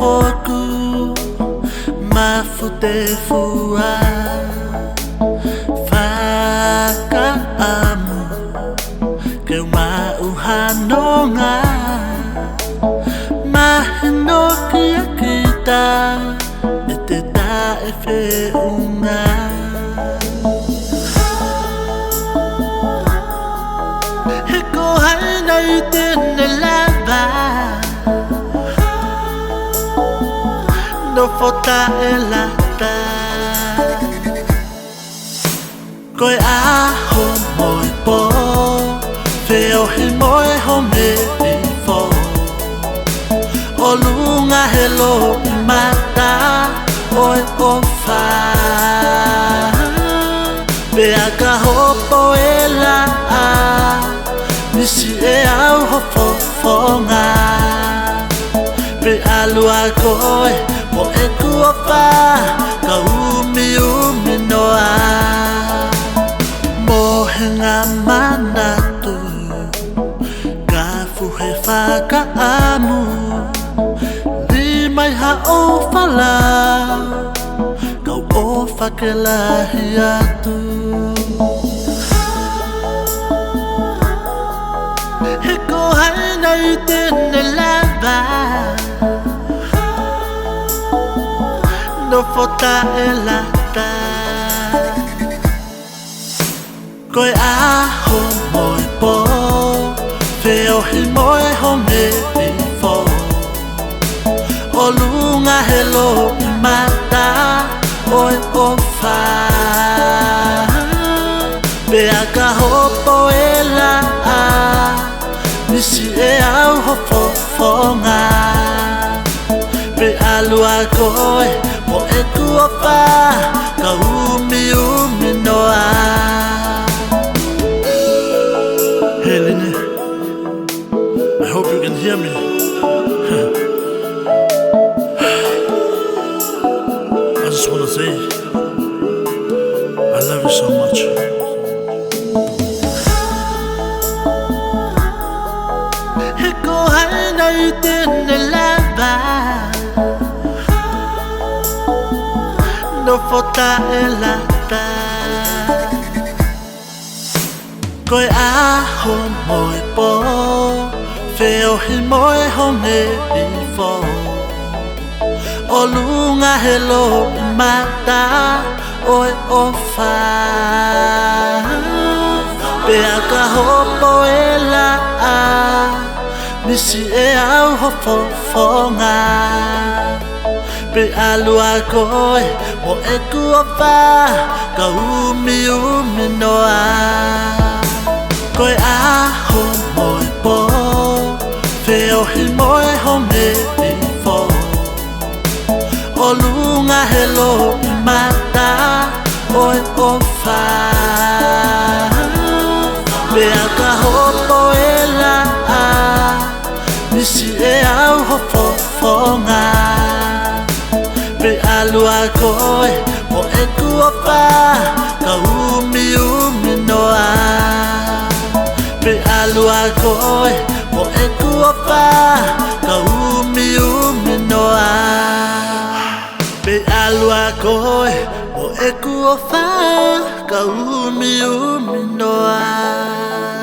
Hoku mafute fua Whakaamu Keu mauhanonga Mahino kia kita E te tae whiunga Heko haina I tene lava No fota e lata Koe aho moi po Wheo hi moe ho me I fo O lunga he lo I mata Oe o wha Pea ka hopo e la Nisi e au ho fofonga Pe alua koe Mo e kua wha Ka umi noa Mo he ngā manatu Ka fuhe whakaamu Li mai ha o whala Kau o whakelahi atu He ko haina I tene lava No fota e lata Koe aho moi po Wheo hi moe ho me I fo O lunga he lo I mata Oe o wha Pea ka hopo e la Nisi e au ho fofonga Pe alua koe Mo e kua wha Ka umi noa Hey Lene, I hope you can hear me. I just want to say I love you so much. Heko haina I tene lava No fota e lata Koe aho moi po Wheo hi moe honge I fo O lunga he lo I mata Oe o wha Pea ka hopo e la Nisi e au ho fofonga Pe alua koe Mo e kua wha Ka umi noa Koe aho moi po Wheo hi moe honge I fo O lunga he lo I mata Oe o wha Pea ka hopo e la Nisi e au ho fofonga Pe alua koe Mo e kua wha Ka umi noa Pe alua koe Mo e kua wha Ka umi noa Pe alua koe Mo e kua wha Ka umi noa